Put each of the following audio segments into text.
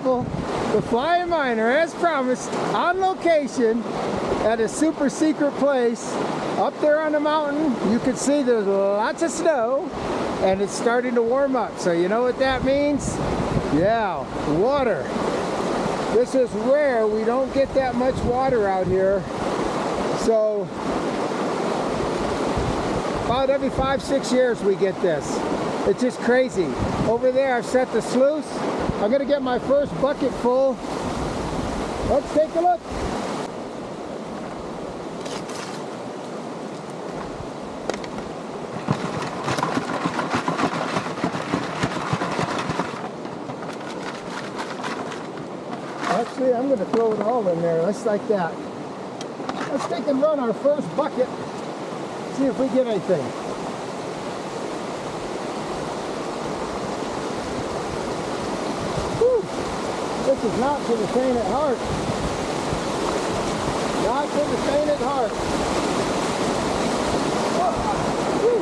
people, the Flying Miner, as promised, on location at a super secret place up there on the mountain. You can see there's lots of snow and it's starting to warm up. So you know what that means? Yeah, water. This is rare. We don't get that much water out here. So about every 5-6 years we get this. It's just crazy. Over there I've set the sluice. I'm gonna get my first bucket full. Let's take a look. Actually, I'm gonna throw it all in there, just like that. Let's take and run our first bucket. See if we get anything. Whew. This is not for the faint at heart. Not for the faint at heart. Whew.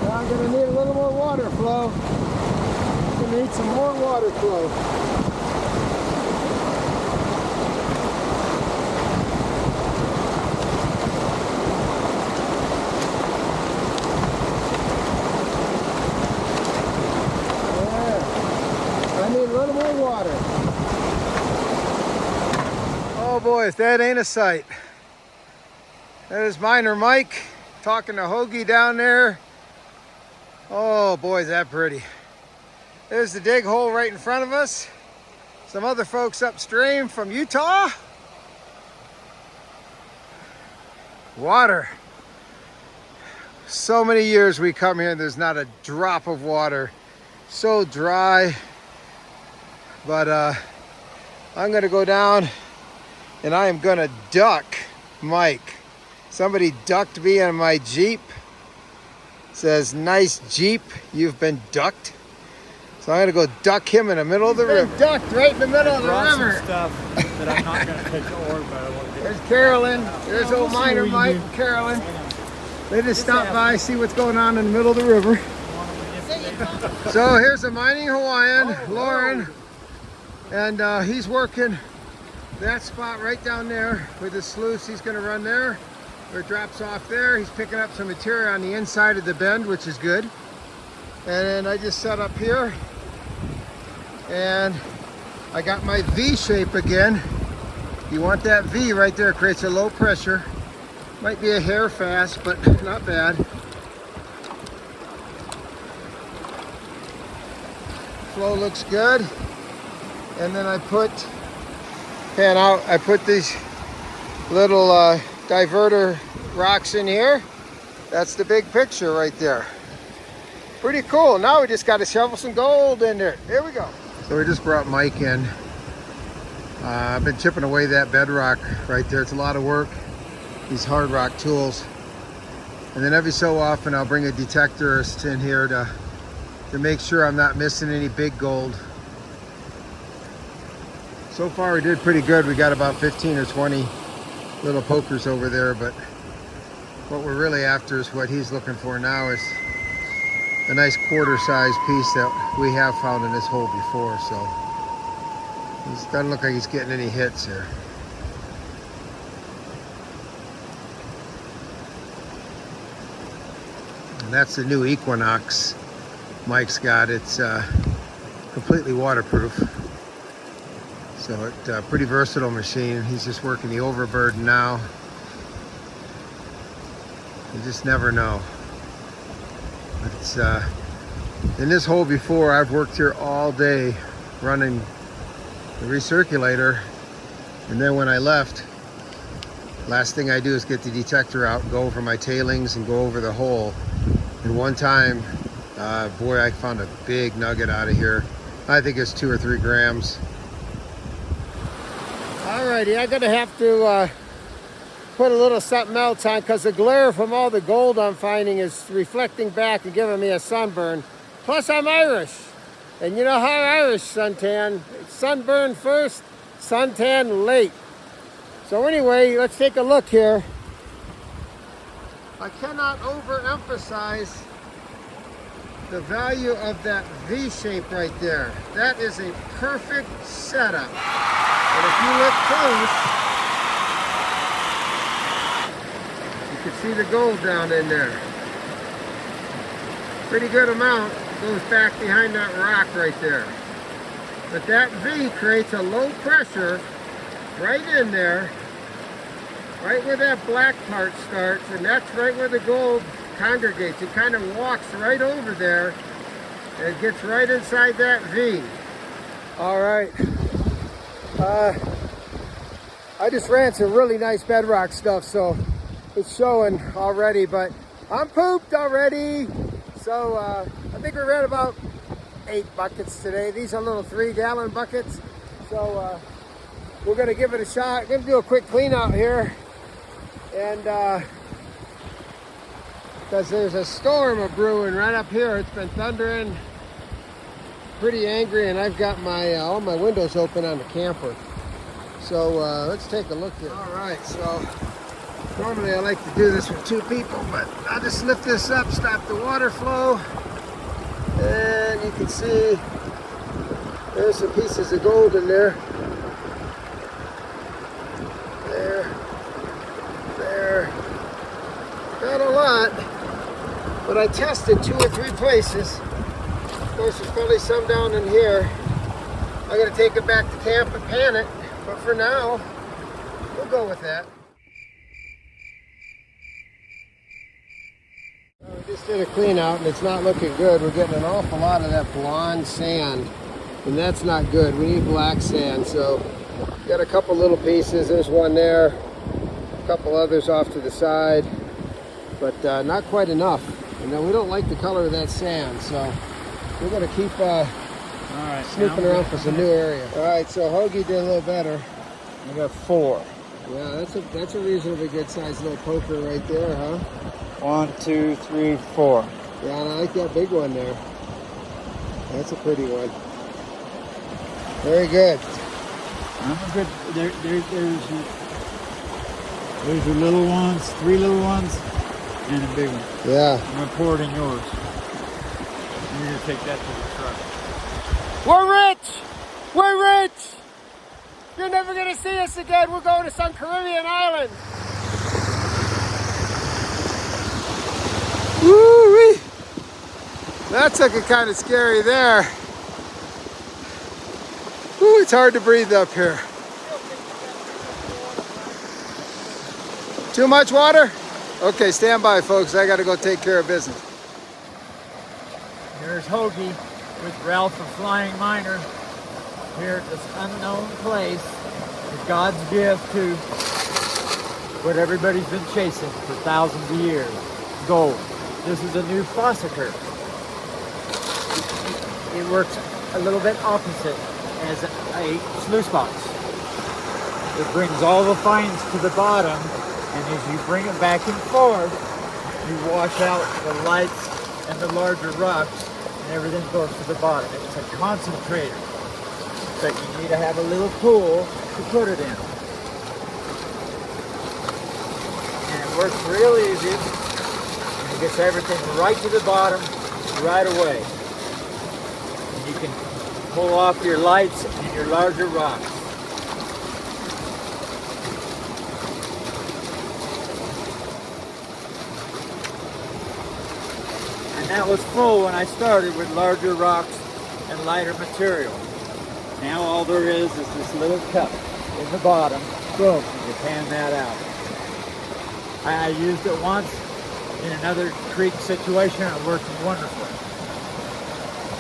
I'm going to need a little more water flow. I'm going to need some more water flow. Yeah. I need a little more water. Oh boys, that ain't a sight. That is Miner Mike talking to Hoagie down there. Oh boy, is that pretty. There's the dig hole right in front of us. Some other folks upstream from Utah. Water. So many years we come here, there's not a drop of water. So dry. But I'm gonna go down and I am gonna duck Mike. Somebody ducked me in my Jeep. Says, nice Jeep, you've been ducked. So I'm gonna go duck him in the middle of the river. Ducked right in the middle of the river. Some stuff that I'm not gonna take the ore, but I want to. There's Carolyn. There's old Miner Mike and Carolyn. They just stopped by, see what's going on in the middle of the river. So here's a mining Hawaiian, Lauren, and he's working that spot right down there with his sluice. He's gonna run there. Where it drops off there. He's picking up some material on the inside of the bend, which is good. And then I just set up here and I got my V shape again. You want that V right there, it creates a low pressure. Might be a hair fast, but not bad. Flow looks good. And then I put these little diverter rocks in here. That's the big picture right there. Pretty cool. Now we just got to shovel some gold in there. Here we go. So we just brought Mike in. I've been chipping away that bedrock right there. It's a lot of work. These hard rock tools. And then every so often I'll bring a detectorist in here to make sure I'm not missing any big gold. So far we did pretty good. We got about 15 or 20 little pokers over there, but what we're really after is what he's looking for now is a nice quarter-size piece that we have found in this hole before. So it doesn't look like he's getting any hits here. And that's the new Equinox Mike's got. It's completely waterproof. So it's a pretty versatile machine. He's just working the overburden now. You just never know. But it's in this hole before, I've worked here all day running the recirculator, and then when I left, last thing I do is get the detector out and go over my tailings and go over the hole. And one time, boy, I found a big nugget out of here. I think it's 2 or 3 grams. Alrighty, I'm gonna have to put a little something else on because the glare from all the gold I'm finding is reflecting back and giving me a sunburn. Plus I'm Irish. And you know how Irish suntan, sunburn first, suntan late. So anyway, let's take a look here. I cannot overemphasize the value of that V shape right there. That is a perfect setup. And if you look close, you can see the gold down in there. Pretty good amount goes back behind that rock right there. But that V creates a low pressure right in there, right where that black part starts, and that's right where the gold congregates. It kind of walks right over there and gets right inside that V. All right. I just ran some really nice bedrock stuff, so it's showing already, but I'm pooped already. So I think we ran about 8 buckets today. These are little 3-gallon buckets. So we're gonna give it a shot. Gonna do a quick clean out here. And because there's a storm brewing right up here. It's been thundering pretty angry, and I've got my all my windows open on the camper. So let's take a look here. All right, so normally I like to do this with 2 people, but I'll just lift this up, stop the water flow, and you can see there's some pieces of gold in there. There. Not a lot, but I tested 2 or 3 places. Of course, there's probably some down in here. I'm gonna take it back to camp and pan it, but for now, we'll go with that. We just did a clean out and it's not looking good. We're getting an awful lot of that blonde sand, and that's not good. We need black sand. So got a couple little pieces. There's one there, a couple others off to the side, but not quite enough. And then we don't like the color of that sand, so we're gonna keep snooping around for some new area. All right, so Hoagie did a little better. I got 4. Yeah, that's a reasonably good sized little poker right there, huh? 1, 2, 3, 4. Yeah, and I like that big one there. That's a pretty one. Very good. I'm a good. There's your little ones, 3 little ones, and a big one. Yeah. I'm gonna pour it in yours. You're gonna take that to the truck. We're rich! We're rich! You're never gonna see us again. We're going to some Caribbean island. Woo-wee! That took it kind of scary there. Ooh, it's hard to breathe up here. Too much water? Okay, stand by, folks. I got to go take care of business. Here's Hoagie with Ralph the Flying Miner here at this unknown place. It's God's gift to what everybody's been chasing for thousands of years, gold. This is a new fauceter. It works a little bit opposite as a sluice box. It brings all the fines to the bottom, and as you bring it back and forth, you wash out the lights and the larger rocks, and everything goes to the bottom. It's a concentrator, but you need to have a little pool to put it in. And it works real easy. It gets everything right to the bottom right away. And you can pull off your lights and your larger rocks. And that was full when I started with larger rocks and lighter material. Now all there is this little cup in the bottom. Boom, you pan that out. I used it once in another creek situation. It worked wonderfully.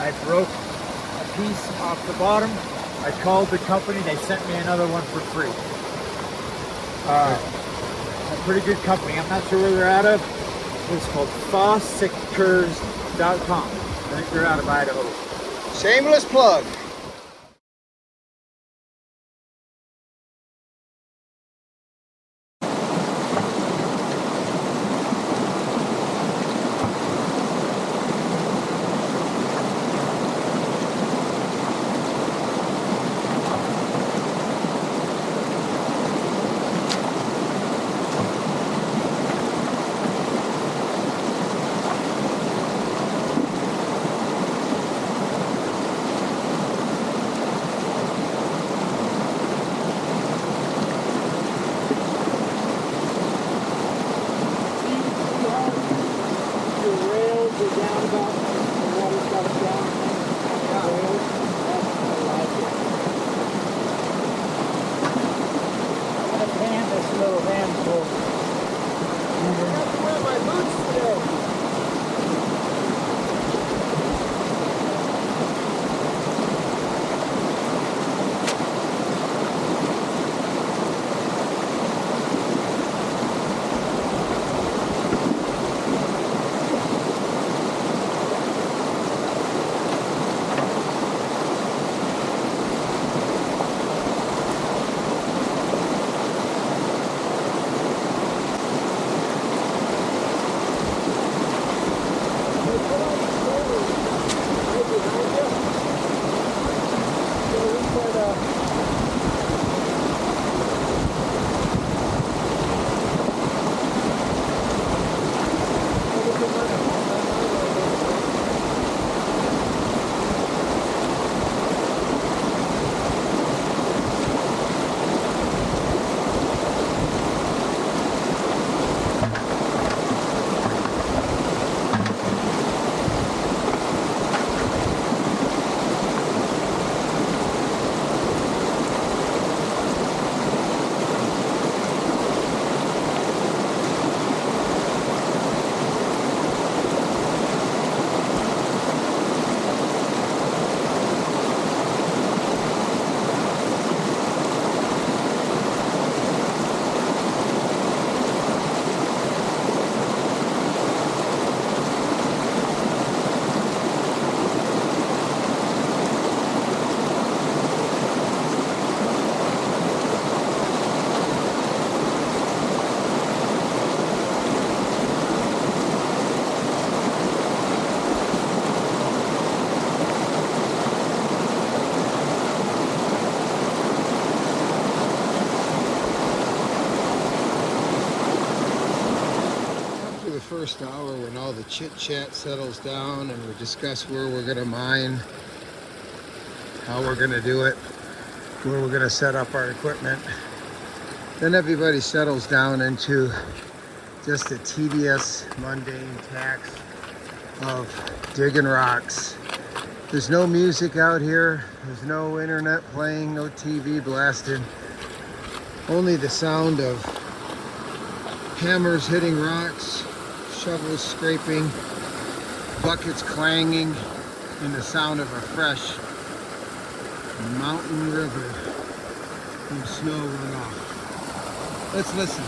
I broke a piece off the bottom. I called the company. They sent me another one for free. A pretty good company. I'm not sure where they're out of. It's called fauceters.com. I think they're out of Idaho. Shameless plug. first hour when all the chit chat settles down and we discuss where we're gonna mine, how we're gonna do it, where we're gonna set up our equipment. Then everybody settles down into just the tedious, mundane task of digging rocks. There's no music out here. There's no internet playing, no TV blasted. Only the sound of hammers hitting rocks, shovels scraping, buckets clanging, and the sound of a fresh mountain river from snow runoff. Let's listen.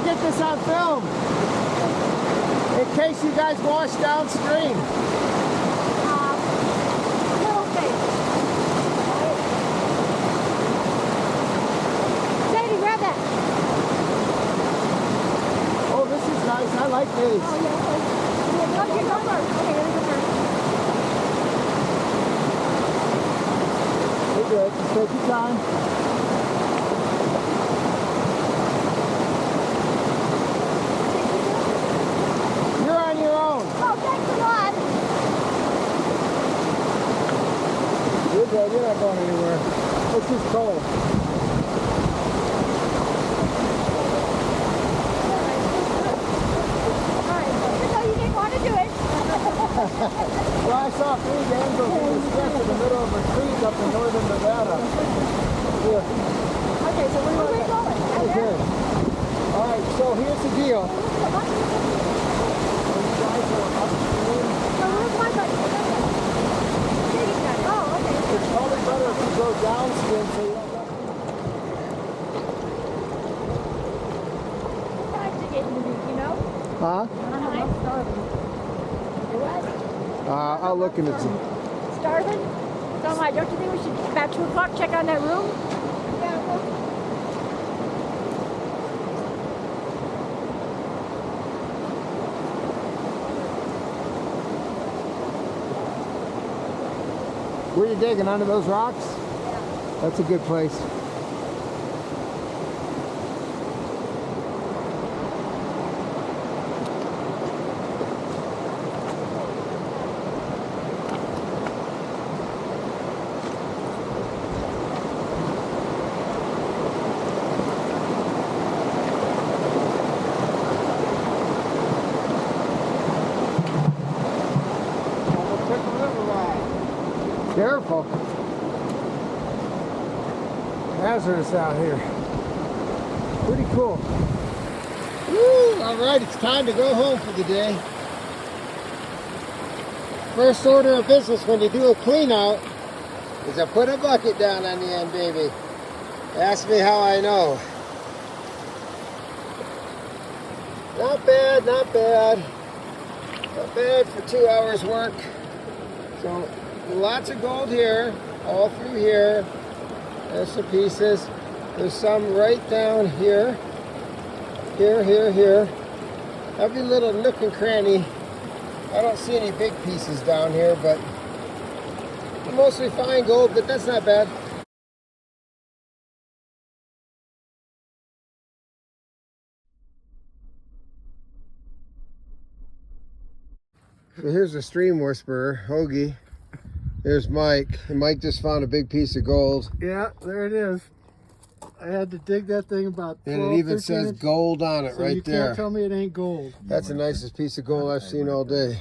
Get this on film in case you guys wash downstream. Okay. Sadie, grab that. Oh, this is nice. I like these. Oh, yeah. Okay, you go first. Okay, let me go first. You're good. Just take your time. You're not going anywhere. It's just cold. Alright, even though you didn't want to do it. Well, I saw 3 damsels in distress in the middle of a creek up in northern Nevada. Here. Okay, so where are we going? Right here. Alright, so here's the deal. You guys are upstream. Where's my bike? Oh, okay. It's probably better if you go downstream so you don't have to. What time to get in the week, you know? Huh? I'm starving. What? I'll look into it. Starving? So am I. Don't you think we should, about 2 o'clock, check on that room? Yeah. Where are you digging? Under those rocks? Yeah. That's a good place. Careful. Hazardous out here. Pretty cool. Woo! Alright, it's time to go home for the day. First order of business when you do a clean out is to put a bucket down on the end, baby. Ask me how I know. Not bad, not bad. Not bad for 2 hours work. So lots of gold here, all through here. There's the pieces. There's some right down here. Here. Every little nook and cranny. I don't see any big pieces down here, but mostly fine gold, but that's not bad. So here's the stream whisperer, Hoagie. There's Mike, and Mike just found a big piece of gold. Yeah, there it is. I had to dig that thing about 12, And it even 13 says inches, gold on it so right you there. can't tell me it ain't gold. That's the nicest piece of gold I've seen all day.